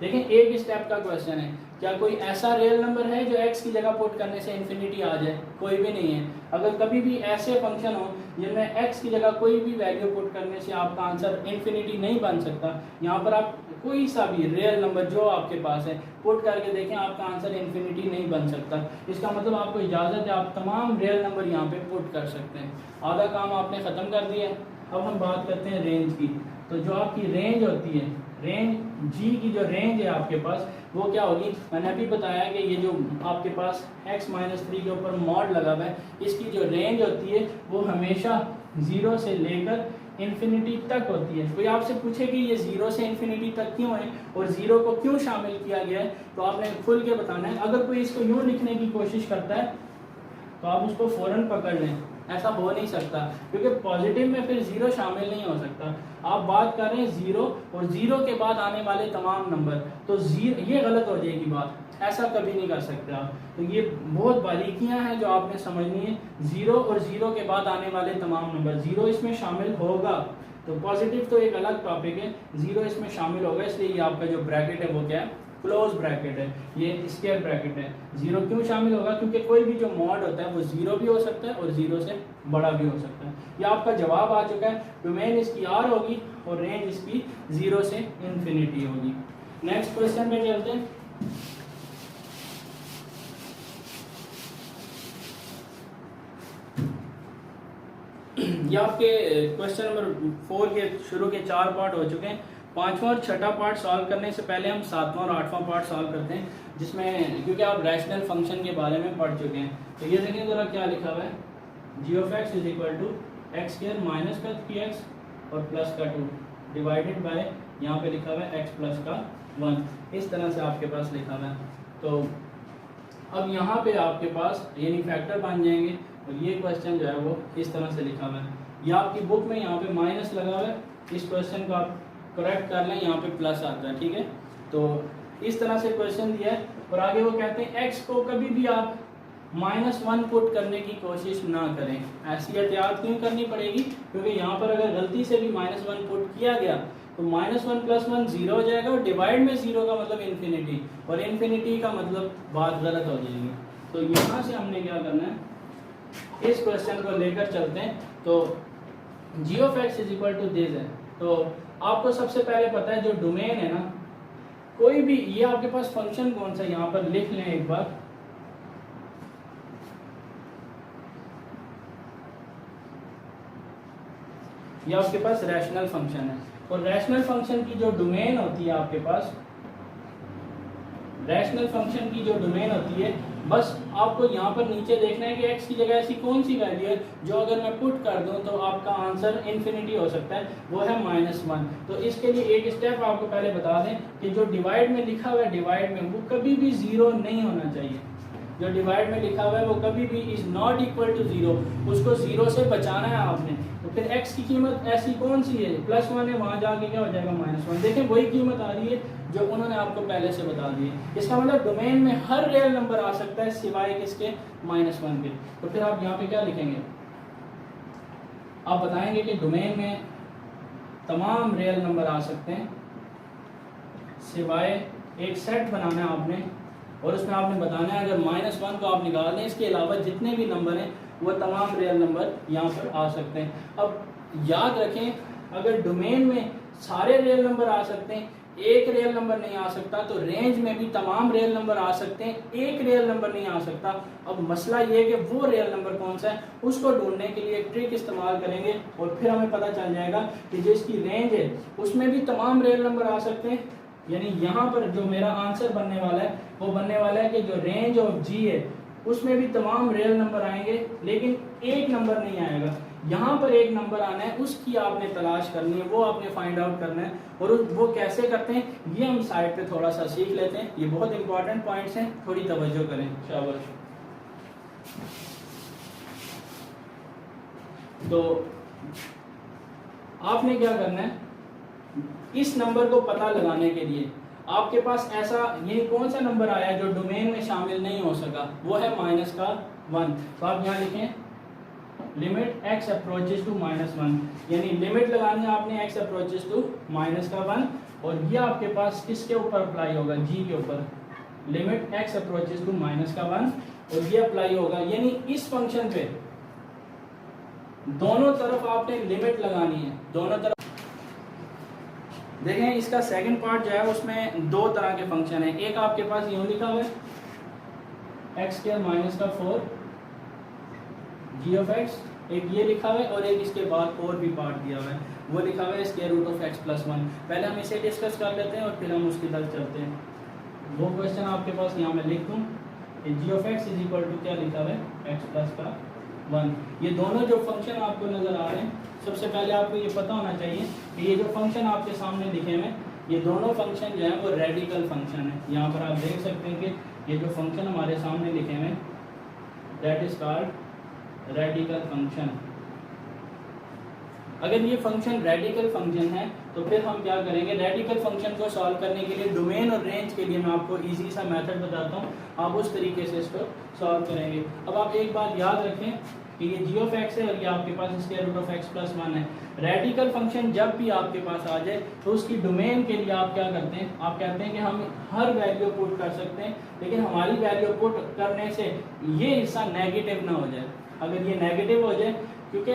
Speaker 1: देखें एक स्टेप का क्वेश्चन है, क्या कोई ऐसा रियल नंबर है जो x की जगह पुट करने से इन्फिनिटी आ जाए? कोई भी नहीं है। अगर कभी भी ऐसे फंक्शन हो जिनमें x की जगह कोई भी वैल्यू पुट करने से आपका आंसर इन्फिनिटी नहीं बन सकता, यहाँ पर आप कोई सा भी रियल नंबर जो आपके पास है पुट करके देखें, आपका आंसर इन्फिनिटी नहीं बन सकता। इसका मतलब आपको इजाज़त है, आप तमाम रियल नंबर यहाँ पे पुट कर सकते हैं। आधा काम आपने ख़त्म कर दिया है। अब हम बात करते हैं रेंज की। तो जो आपकी रेंज होती है, रेंज जी की जो रेंज है आपके पास, वो क्या होगी? मैंने अभी बताया कि ये जो आपके पास x-3 के ऊपर मॉड लगा हुआ है, इसकी जो रेंज होती है वो हमेशा 0 से लेकर इन्फिनिटी तक होती है। कोई आपसे पूछे कि ये 0 से इन्फिनिटी तक क्यों है और 0 को क्यों शामिल किया गया है, तो आपने खुल के बताना है। अगर कोई इसको यूँ लिखने की कोशिश करता है तो आप उसको फ़ौरन पकड़ लें, ऐसा हो नहीं सकता, क्योंकि पॉजिटिव में फिर 0 शामिल नहीं हो सकता। आप बात कर रहे हैं 0 और 0 के बाद आने वाले तमाम नंबर, तो 0 ये गलत हो जाएगी बात, ऐसा कभी नहीं कर सकते आप। तो ये बहुत बारीकियां हैं जो आपने समझनी है। 0 और 0 के बाद आने वाले तमाम नंबर, 0 इसमें शामिल होगा, तो पॉजिटिव तो एक अलग टॉपिक है, 0 इसमें शामिल होगा, इसलिए ये आपका जो ब्रैकेट है वो क्या है? क्लोज ब्रैकेट है, ये स्क्वायर ब्रैकेट है। 0 क्यों शामिल होगा? क्योंकि कोई भी जो मॉड होता है वो 0 भी हो सकता है और 0 से बड़ा भी हो सकता है। ये आपका जवाब आ चुका है। डोमेन इसकी R होगी और रेंज इसकी 0 से इन्फिनिटी होगी। नेक्स्ट क्वेश्चन पे चलते हैं। ये आपके क्वेश्चन नंबर 4 के शुरू के 4 पार्ट हो चुके हैं। 5वां और 6ठा पार्ट सॉल्व करने से पहले हम 7वां और 8वां पार्ट सॉल्व करते हैं, जिसमें क्योंकि आप रैशनल फंक्शन के बारे में पढ़ चुके हैं। तो ये देखिए ज़रा क्या लिखा हुआ है, g of x is equal to x² minus का 3x और प्लस का 2 डिवाइडेड बाय, यहाँ पे लिखा हुआ है x प्लस का 1, इस तरह से आपके पास लिखा हुआ है। तो अब यहाँ पे आपके पास यानी फैक्टर बन जाएंगे, और ये क्वेश्चन जो है वो इस तरह से लिखा हुआ है। ये आपकी बुक में यहाँ पे माइनस लगा हुआ है, इस क्वेश्चन को आप करेक्ट कर लें, यहाँ पे प्लस आता है, ठीक है। तो इस तरह से क्वेश्चन दिया है, और आगे वो कहते हैं x को कभी भी आप -1 पुट करने की कोशिश ना करें। ऐसी एहतियात क्यों करनी पड़ेगी? क्योंकि यहाँ पर अगर गलती से भी -1 पुट किया गया तो -1 + 1 0 हो जाएगा, और डिवाइड में 0 का मतलब इन्फिनिटी, और इन्फिनिटी का मतलब बात गलत हो जाएगी। तो यहाँ से हमने क्या करना है, इस क्वेश्चन को लेकर चलते हैं। तो g of x is equal to this है। तो आपको सबसे पहले पता है जो डोमेन है ना, कोई भी, ये आपके पास फंक्शन कौन सा, यहाँ पर लिख लें एक बार, ये आपके पास रैशनल फंक्शन है। और रैशनल फंक्शन की जो डोमेन होती है आपके पास, रैशनल फंक्शन की जो डोमेन होती है बस आपको यहाँ पर नीचे देखना है कि x की जगह ऐसी कौन सी वैल्यू है जो अगर मैं पुट कर दूँ तो आपका आंसर इन्फिनिटी हो सकता है, वो है -1। तो इसके लिए एक स्टेप आपको पहले बता दें कि जो डिवाइड में लिखा हुआ है, डिवाइड में वो कभी भी 0 नहीं होना चाहिए। जो डिवाइड में लिखा हुआ है वो कभी भी इज नॉट इक्वल टू 0, उसको 0 से बचाना है आपने। तो फिर x की कीमत ऐसी कौन सी है, +1 है, वहाँ जाके क्या हो जाएगा -1। देखें वही कीमत आ रही है जो उन्होंने आपको पहले से बता दी है। इसका मतलब डोमेन में हर रियल नंबर आ सकता है सिवाय किसके, -1 के। तो फिर आप यहाँ पे क्या लिखेंगे, आप बताएंगे कि डोमेन में तमाम रियल नंबर आ सकते हैं सिवाय एक सेट बनाना है आपने, और उसमें आपने बताना है अगर -1 को आप निकाल दें, इसके अलावा जितने भी नंबर हैं वो तमाम रियल नंबर यहाँ पर आ सकते हैं। अब याद रखें, अगर डोमेन में सारे रियल नंबर आ सकते हैं, एक रियल नंबर नहीं आ सकता, तो रेंज में भी तमाम रियल नंबर आ सकते हैं, एक रियल नंबर नहीं आ सकता। अब मसला ये है कि वो रियल नंबर कौन सा है, उसको ढूंढने के लिए एक ट्रिक इस्तेमाल करेंगे और फिर हमें पता चल जाएगा कि जिसकी रेंज है उसमें भी तमाम रियल नंबर आ सकते हैं। यानी यहाँ पर जो मेरा आंसर बनने वाला है वो बनने वाला है कि जो रेंज ऑफ जी है उसमें भी तमाम रियल नंबर आएंगे, लेकिन एक नंबर नहीं आएगा। यहाँ पर एक नंबर आना है, उसकी आपने तलाश करनी है, वो आपने फाइंड आउट करना है। और वो कैसे करते हैं ये हम साइड पे थोड़ा सा सीख लेते हैं। ये बहुत इंपॉर्टेंट पॉइंट्स हैं, थोड़ी तवज्जो करें। शाबाश। तो आपने क्या करना है, इस नंबर को पता लगाने के लिए आपके पास ऐसा ये कौन सा नंबर आया जो डोमेन में शामिल नहीं हो सका, वो है -1। तो आप यहाँ लिखें लिमिट x अप्रोचेस टू -1, यानी लिमिट लगानी है आपने x अप्रोचेस टू -1, और ये आपके पास किसके ऊपर अप्लाई होगा, g के ऊपर। लिमिट x अप्रोचेस टू -1 और ये अप्लाई होगा, यानी इस फंक्शन पे दोनों तरफ आपने लिमिट लगानी है, दोनों तरफ। देखें इसका सेकंड पार्ट जो है उसमें दो तरह के फंक्शन है। एक आपके पास यूं लिखा हुआ है x²-4 g(x), एक ये लिखा हुआ है, और एक इसके बाद और भी पार्ट दिया हुआ है, वो लिखा हुआ है (x+1). पहले हम इसे डिस्कस कर लेते हैं और फिर हम उसकी तरफ चलते हैं। वो क्वेश्चन आपके पास यहाँ मैं लिख दूँ, g(x) = क्या लिखा हुआ है, x+1। ये दोनों जो फंक्शन आपको नजर आ रहे हैं, सबसे पहले आपको ये पता होना चाहिए कि ये जो फंक्शन आपके सामने लिखे हुए ये दोनों फंक्शन जो है वो रेडिकल फंक्शन है। यहाँ पर आप देख सकते हैं कि ये जो फंक्शन हमारे सामने लिखे हुए that is called radical function. अगर ये फंक्शन रेडिकल फंक्शन है तो फिर हम क्या करेंगे, रेडिकल फंक्शन को सॉल्व करने के लिए डोमेन और रेंज के लिए मैं आपको इजी सा मेथड बताता हूँ, आप उस तरीके से इसको सॉल्व करेंगे। अब आप एक बात याद रखें कि ये g(x) है और ये आपके पास (x+1) है। रेडिकल फंक्शन जब भी आपके पास आ जाए तो उसकी डोमेन के लिए आप क्या करते हैं, आप कहते हैं कि हम हर वैल्यू पुट कर सकते हैं, लेकिन हमारी वैल्यू पुट करने से ये हिस्सा नेगेटिव ना हो जाए। अगर ये नेगेटिव हो जाए, क्योंकि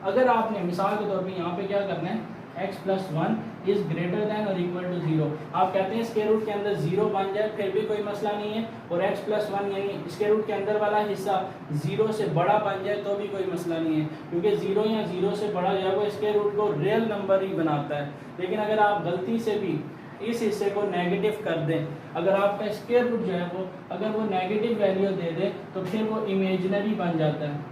Speaker 1: अगर आपने मिसाल के तौर पे यहाँ पे क्या करना है, x+1 इज ग्रेटर देन और इक्वल टू 0, आप कहते हैं स्क्वायर रूट के अंदर 0 बन जाए फिर भी कोई मसला नहीं है, और x+1 यानी स्क्वायर रूट के अंदर वाला हिस्सा 0 से बड़ा बन जाए तो भी कोई मसला नहीं है, क्योंकि 0 या 0 से बड़ा जो है वो स्क्वायर रूट को रियल नंबर ही बनाता है। लेकिन अगर आप गलती से भी इस हिस्से को नेगेटिव कर दें, अगर आपका स्क्वायर रूट जो है वो अगर वो नेगेटिव वैल्यू दे दे तो फिर वो इमेजिनरी बन जाता है।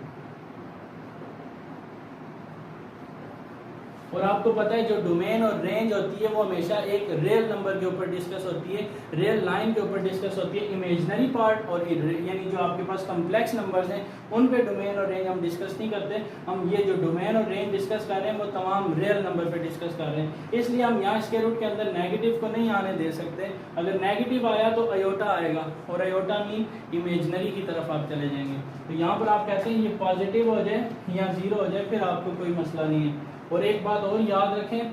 Speaker 1: और आपको पता है जो डोमेन और रेंज होती है वो हमेशा एक रियल नंबर के ऊपर डिस्कस होती है, रियल लाइन के ऊपर डिस्कस होती है। इमेजिनरी पार्ट और यानी जो आपके पास कम्प्लेक्स नंबर्स हैं उन पे डोमेन और रेंज हम डिस्कस नहीं करते। हम ये जो डोमेन और रेंज डिस्कस कर रहे हैं वो तमाम रियल नंबर पे डिस्कस कर रहे हैं, इसलिए हम यहाँ स्क्वायर रूट के अंदर नेगेटिव को नहीं आने दे सकते। अगर नेगेटिव आया तो अयोटा आएगा, और अयोटा मीन इमेजिनरी की तरफ आप चले जाएंगे। तो यहाँ पर आप कहते हैं ये पॉजिटिव हो जाए या 0 हो जाए फिर आपको कोई मसला नहीं है। और एक बात और याद रखें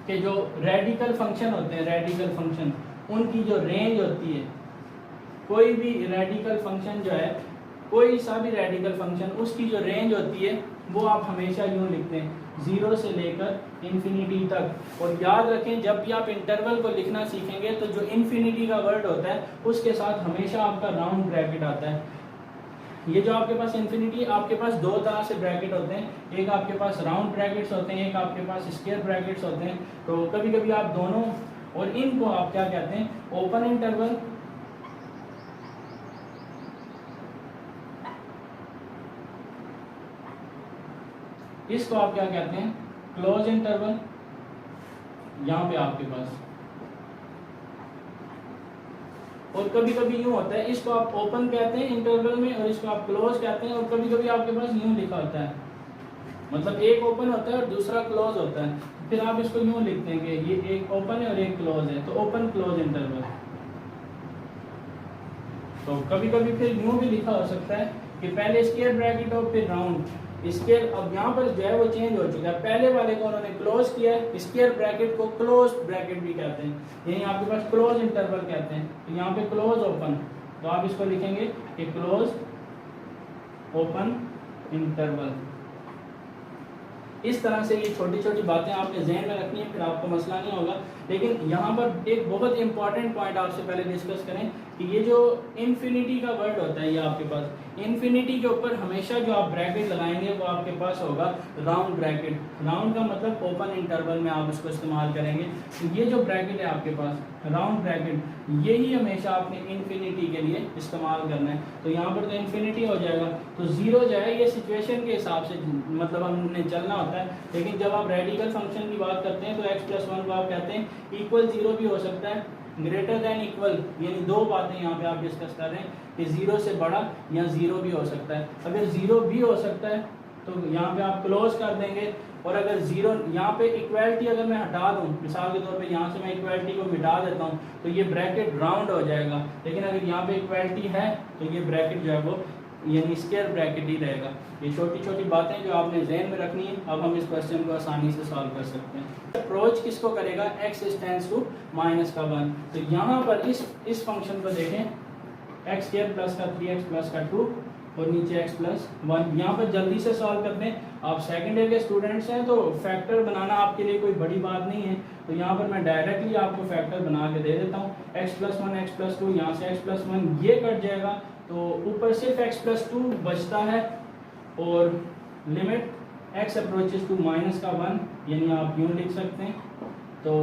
Speaker 1: कि जो रेडिकल फंक्शन होते हैं, रेडिकल फंक्शन उनकी जो रेंज होती है, कोई भी रेडिकल फंक्शन जो है, कोई सा भी रेडिकल फंक्शन उसकी जो रेंज होती है वो आप हमेशा यूँ लिखते हैं 0 से लेकर इन्फिनिटी तक। और याद रखें जब भी आप इंटरवल को लिखना सीखेंगे तो जो इन्फिनिटी का वर्ड होता है उसके साथ हमेशा आपका राउंड ब्रैकेट आता है। ये जो आपके पास इन्फिनिटी, आपके पास दो तरह से ब्रैकेट होते हैं, एक आपके पास राउंड ब्रैकेट्स होते हैं, एक आपके पास स्क्वायर ब्रैकेट्स होते हैं। तो कभी कभी आप दोनों, और इनको आप क्या कहते हैं, ओपन इंटरवल इसको आप क्या कहते हैं, क्लोज इंटरवल। यहाँ पे आपके पास, और कभी कभी यूं होता है, इसको आप ओपन कहते हैं इंटरवल में और इसको आप क्लोज कहते हैं, और कभी कभी आपके पास यूं लिखा होता है, मतलब एक ओपन होता है और दूसरा क्लोज होता है, फिर आप इसको यूं लिखते हैं कि ये एक ओपन है और एक क्लोज है, तो ओपन क्लोज इंटरवल। तो कभी कभी फिर यूं भी लिखा हो सकता है कि पहले स्क्वायर ब्रैकेट और फिर राउंड स्क्वायर। अब यहाँ पर जो है वो चेंज हो चुका है, पहले वाले को उन्होंने क्लोज किया है, स्क्वायर ब्रैकेट को क्लोज ब्रैकेट भी कहते हैं, यानी आपके पास क्लोज इंटरवल कहते हैं। तो यहाँ पे क्लोज ओपन, तो आप इसको लिखेंगे कि क्लोज ओपन इंटरवल। इस तरह से ये छोटी छोटी बातें आपने ज़हन में रखनी है, फिर आपको मसला नहीं होगा। लेकिन यहाँ पर एक बहुत इंपॉर्टेंट पॉइंट आपसे पहले डिस्कस करें कि ये जो इन्फिनिटी का वर्ड होता है, ये आपके पास इन्फिनिटी के ऊपर हमेशा जो आप ब्रैकेट लगाएंगे वो आपके पास होगा राउंड ब्रैकेट। राउंड का मतलब ओपन इंटरवल में आप इसको इस्तेमाल करेंगे। तो ये जो ब्रैकेट है आपके पास राउंड ब्रैकेट, यही हमेशा आपने इन्फिनिटी के लिए इस्तेमाल करना है। तो यहाँ पर तो इन्फिनिटी हो जाएगा, तो जीरो जो है ये सिचुएशन के हिसाब से मतलब हमने चलना होता है। लेकिन जब आप रेडिकल फंक्शन की बात करते हैं तो x+1 को आप कहते हैं इक्वल जीरो भी हो सकता है, ग्रेटर देन इक्वल, यानी दो बातें यहाँ पे आप डिस्कस कर रहे हैं कि जीरो से बड़ा या जीरो भी हो सकता है। अगर जीरो भी हो सकता है तो यहाँ पे आप क्लोज कर देंगे, और अगर जीरो यहाँ पे इक्वालिटी अगर मैं हटा दूँ, मिसाल के तौर पे यहाँ से मैं इक्वालिटी को मिटा देता हूँ तो ये ब्रैकेट राउंड हो जाएगा। लेकिन अगर यहाँ पे इक्वालिटी है तो ये ब्रैकेट जो है वो यानी स्क्वायर ब्रैकेट ही रहेगा। ये छोटी छोटी बातें जो आपने जहन में रखनी है। अब हम इस क्वेश्चन को आसानी से सॉल्व कर सकते हैं। अप्रोच किसको करेगा, x टेंड्स टू -1। तो यहाँ पर इस फंक्शन को देखें, x² प्लस का 3x प्लस का 2 और नीचे x+1। यहाँ पर जल्दी से सॉल्व करते हैं। आप सेकेंड ईयर के स्टूडेंट्स हैं तो फैक्टर बनाना आपके लिए कोई बड़ी बात नहीं है। तो यहाँ पर मैं डायरेक्टली आपको फैक्टर बना के दे देता हूँ। x+1 x+2, यहाँ से x+1 ये कट जाएगा, तो ऊपर सिर्फ x+2 बचता है, और लिमिट x अप्रोचेस टू -1, यानी आप यूँ लिख सकते हैं। तो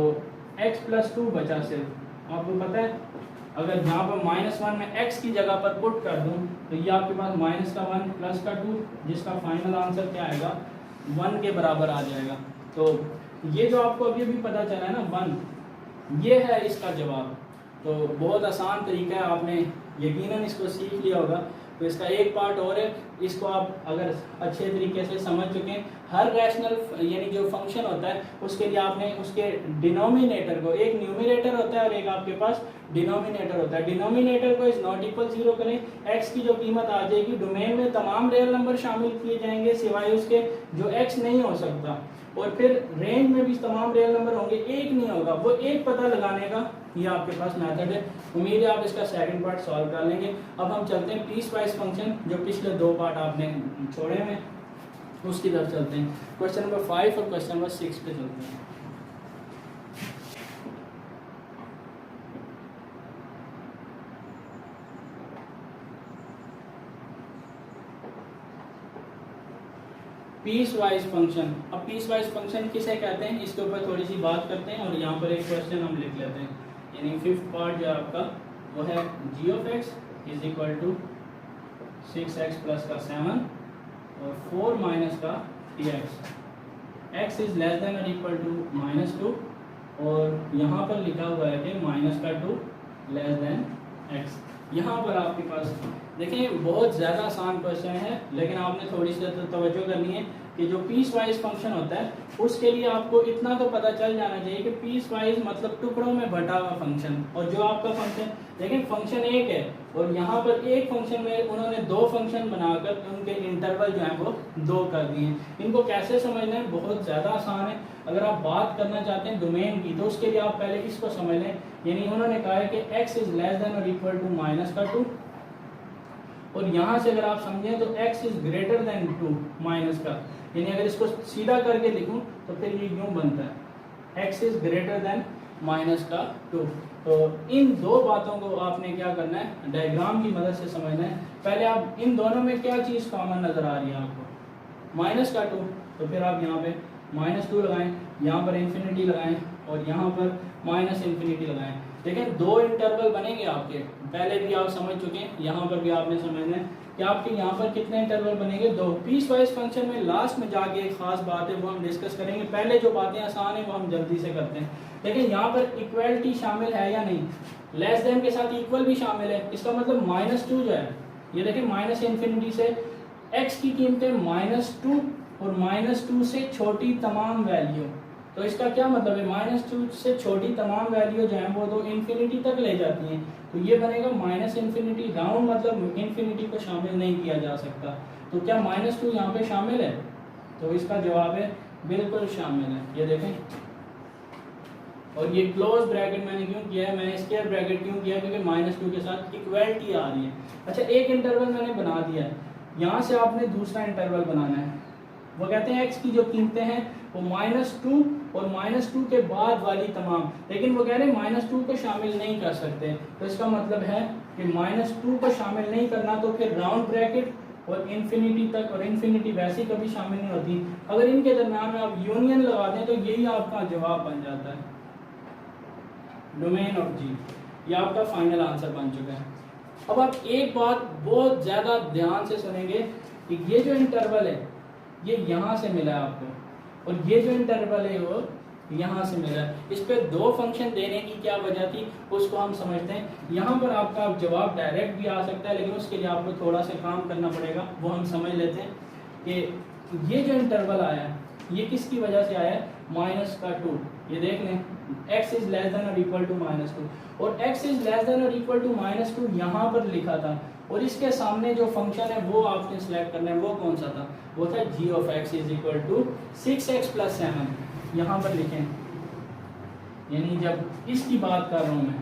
Speaker 1: x+2 बचा सिर्फ। आपको पता है अगर यहाँ पर -1 में x की जगह पर पुट कर दूँ तो ये आपके पास -1 प्लस का 2, जिसका फाइनल आंसर क्या आएगा, 1 के बराबर आ जाएगा। तो ये जो आपको अभी अभी पता चला है ना 1, ये है इसका जवाब। तो बहुत आसान तरीका है, आपने यकीनन इसको सीख लिया होगा। तो इसका एक पार्ट और है, इसको आप अगर अच्छे तरीके से समझ चुके हैं, हर रैशनल यानी जो फंक्शन होता है उसके लिए आपने उसके डिनोमिनेटर को, एक न्यूमरेटर होता है और एक आपके पास डिनोमिनेटर होता है। डिनोमिनेटर को इज नॉट इक्वल 0 करें, x की जो कीमत आ जाएगी, डोमेन में तमाम रियल नंबर शामिल किए जाएंगे सिवाय उसके जो x नहीं हो सकता, और फिर रेंज में भी तमाम रियल नंबर होंगे, एक नहीं होगा, वो एक पता लगाने का ये आपके पास मेथड है। उम्मीद है आप इसका सेकंड पार्ट सॉल्व कर लेंगे। अब हम चलते हैं पीस वाइज फंक्शन, जो पिछले दो पार्ट आपने छोड़े हैं उसकी तरफ चलते हैं। क्वेश्चन नंबर 5 और क्वेश्चन नंबर 6 पे चलते हैं। Piecewise function. अब पीस वाइज फंक्शन किसे कहते हैं, इसके ऊपर थोड़ी सी बात करते हैं, और यहाँ पर एक क्वेश्चन हम लिख लेते हैं। यानी फिफ्थ पार्ट जो आपका वो है g(x) is equal to 6x plus का 7 और 4 माइनस का 3x, x is less than और इक्वल टू -2, और यहाँ पर लिखा हुआ है कि -2 लेस देन x। यहाँ पर आपके पास देखिए बहुत ज़्यादा आसान क्वेश्चन है, लेकिन आपने थोड़ी सी तवज्जो करनी है कि जो पीस वाइज फंक्शन होता है उसके लिए आपको इतना तो पता चल जाना चाहिए कि पीस वाइज मतलब टुकड़ों में बटा हुआ फंक्शन, और जो आपका फंक्शन, लेकिन फंक्शन एक है और यहाँ पर एक फंक्शन में उन्होंने दो फंक्शन बनाकर उनके इंटरवल जो है वो 2 कर दिए। इनको कैसे समझना है, बहुत ज़्यादा आसान है। अगर आप बात करना चाहते हैं डोमेन की तो उसके लिए आप पहले इसको समझ लें। यानी उन्होंने कहा है कि x इज लेस देन और इक्वल टू -2, और यहाँ से अगर आप समझें तो x is greater than 2 minus का, यानी अगर इसको सीधा करके लिखूं तो फिर ये यूं बनता है x इज ग्रेटर देन -2। तो इन दो बातों को आपने क्या करना है, डायग्राम की मदद से समझना है। पहले आप इन दोनों में क्या चीज़ कॉमन नज़र आ रही है आपको, -2, तो फिर आप यहाँ पे -2 लगाएं, यहाँ पर इन्फिनिटी लगाएं और यहाँ पर -∞ लगाएं। लेकिन दो इंटरवल बनेंगे आपके, पहले भी आप समझ चुके हैं, यहाँ पर भी आपने समझना है कि आपके यहाँ पर कितने इंटरवल बनेंगे, 2। पीस वाइज फंक्शन में लास्ट में जाके एक खास बात है वो हम डिस्कस करेंगे, पहले जो बातें आसान है वो हम जल्दी से करते हैं। लेकिन यहाँ पर इक्वलिटी शामिल है या नहीं, लेस देन के साथ इक्वल भी शामिल है, इसका मतलब -2 जो है, ये देखिए माइनस इन्फिनिटी से x की कीमतें -2 और -2 से छोटी तमाम वैल्यू, तो इसका क्या मतलब है, -2 से छोटी तमाम वैल्यू जो है वो तो इन्फिनिटी तक ले जाती हैं, तो ये बनेगा -इन्फिनिटी। राउंड मतलब इन्फिनिटी को शामिल नहीं किया जा सकता, तो क्या -2 यहाँ पे शामिल है, तो इसका जवाब है बिल्कुल शामिल है। ये देखें, और ये क्लोज ब्रैकेट मैंने क्यों किया है, मैंने स्क्वायर ब्रैकेट क्यों किया है, क्योंकि -2 के साथ इक्वलिटी आ रही है। अच्छा, एक इंटरवल मैंने बना दिया है, यहाँ से आपने दूसरा इंटरवल बनाना है। वो कहते हैं x की जो कीमतें हैं वो -2 और -2 के बाद वाली तमाम, लेकिन वो कह रहे हैं -2 को शामिल नहीं कर सकते, तो इसका मतलब है कि -2 को शामिल नहीं करना, तो फिर राउंड ब्रैकेट और इन्फिनिटी तक, और इन्फिनिटी वैसे कभी शामिल नहीं होती। अगर इनके दरम्यान में आप यूनियन लगा दें तो यही आपका जवाब बन जाता है, डोमेन ऑफ जी। ये आपका फाइनल आंसर बन चुका है। अब आप एक बात बहुत ज़्यादा ध्यान से सुनेंगे कि ये जो इंटरवल है ये यहाँ से मिला है आपको, और ये जो इंटरवल है वो यहाँ से मिला है। इस पे 2 फंक्शन देने की क्या वजह थी उसको हम समझते हैं। यहाँ पर आपका जवाब डायरेक्ट भी आ सकता है, लेकिन उसके लिए आपको थोड़ा सा काम करना पड़ेगा, वो हम समझ लेते हैं कि ये जो इंटरवल आया है ये किसकी वजह से आया है, -2। ये देख लें, x इज लेस देन और इक्वल टू -2, और x इज लेस देन और इक्वल टू -2 यहाँ पर लिखा था, और इसके सामने जो फंक्शन है वो आपने सिलेक्ट करना है, वो कौन सा था, वो था g of x is equal to 6x + 7। यहाँ पर लिखें, यानी जब इसकी बात कर रहा हूँ मैं,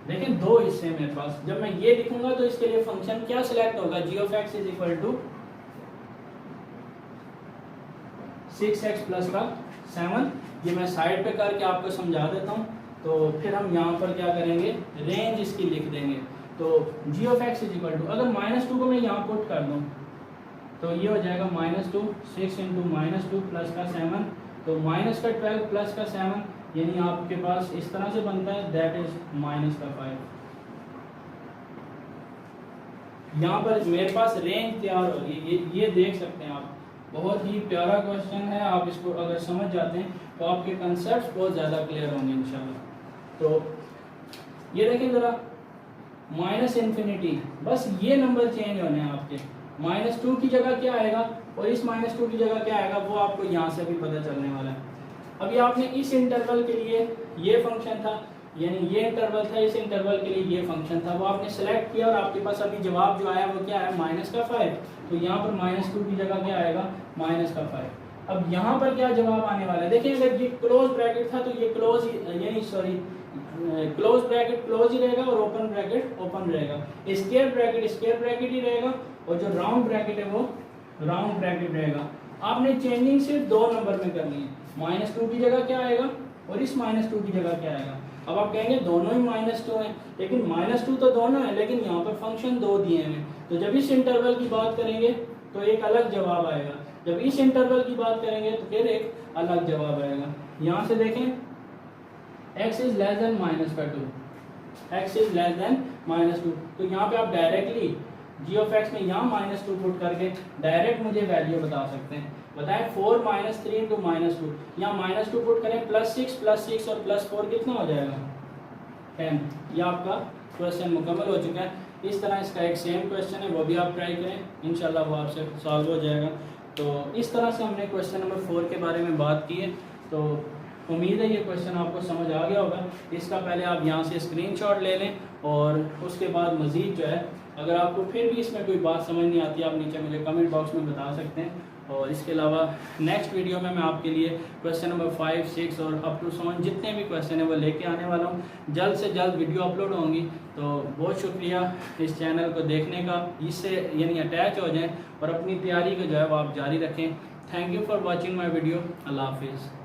Speaker 1: देखें 2 हिस्से हैं मेरे पास, जब मैं ये लिखूंगा तो इसके लिए फंक्शन क्या सिलेक्ट होगा, g of x is equal to 6x + 7। ये मैं साइड पे करके आपको समझा देता हूँ, तो फिर हम यहाँ पर क्या करेंगे, रेंज इसकी लिख देंगे। तो g of x is equal to, अगर -2 को मैं यहाँ पुट कर दूँ तो ये हो जाएगा -2, 6 × -2 + का 7, तो -12 + का 7, यानी आपके पास इस तरह से बनता है, दैट इज -5। यहाँ पर मेरे पास रेंज तैयार होगी, ये देख सकते हैं आप, बहुत ही प्यारा क्वेश्चन है। आप इसको अगर समझ जाते हैं तो आपके कंसेप्ट बहुत ज़्यादा क्लियर होंगे इंशाल्लाह। तो ये देखें ज़रा, -इन्फिनिटी, बस ये नंबर चेंज होने हैं आपके, -2 की जगह क्या आएगा और इस -2 की जगह क्या आएगा वो आपको यहाँ से भी पता चलने वाला है। अभी आपने इस इंटरवल के लिए ये फंक्शन था, यानी ये इंटरवल था, इस इंटरवल के लिए ये फंक्शन था, वो आपने सेलेक्ट किया और आपके पास अभी जवाब जो आया वो क्या है, -5। तो यहाँ पर -2 की जगह क्या आएगा, -5। अब यहाँ पर क्या जवाब आने वाला है, देखिए अगर ये क्लोज ब्रैकेट था तो ये क्लोज, यानी सॉरी, क्लोज ब्रैकेट क्लोज ही रहेगा और ओपन ब्रैकेट ओपन रहेगा, स्क्वायर ब्रैकेट ही रहेगा, और जो राउंड ब्रैकेट है वो राउंड ब्रैकेट रहेगा। आपने चेंजिंग सिर्फ 2 नंबर में करनी है, -2 की जगह क्या आएगा और इस -2 की जगह क्या आएगा। अब आप कहेंगे दोनों ही -2 हैं, लेकिन -2 तो दोनों है, लेकिन यहाँ पर फंक्शन 2 दिए हैं, तो जब इस इंटरवल की बात करेंगे तो एक अलग जवाब आएगा, जब इस इंटरवल की बात करेंगे तो फिर एक अलग जवाब आएगा। यहाँ से देखें, x is less than -2, x is less than -2, तो यहाँ पे आप डायरेक्टली g ऑफ x में यहाँ -2 पुट करके डायरेक्ट मुझे वैल्यू बता सकते हैं। बताएं 4 - 3 × -2, यहाँ -2 पुट करें, +6 और +4 कितना हो जाएगा, 10। ये आपका क्वेश्चन मुकम्मल हो चुका है। इस तरह इसका एक सेम क्वेश्चन है, वो भी आप ट्राई करें, इंशाल्लाह वो आपसे सॉल्व हो जाएगा। तो इस तरह से हमने क्वेश्चन नंबर 4 के बारे में बात की है। तो उम्मीद है ये क्वेश्चन आपको समझ आ गया होगा। इसका पहले आप यहाँ से स्क्रीनशॉट ले लें, और उसके बाद मज़ीद जो है अगर आपको फिर भी इसमें कोई बात समझ नहीं आती, आप नीचे मुझे कमेंट बॉक्स में बता सकते हैं। और इसके अलावा नेक्स्ट वीडियो में मैं आपके लिए क्वेश्चन नंबर 5, 6 और अप टू 7 जितने भी क्वेश्चन हैं वो लेके आने वाला हूँ। जल्द से जल्द वीडियो अपलोड होंगी, तो बहुत शुक्रिया इस चैनल को देखने का, इससे यानी अटैच हो जाएं और अपनी तैयारी को जो है वो आप जारी रखें। Thank you for watching my video. अल्लाह हाफिज़।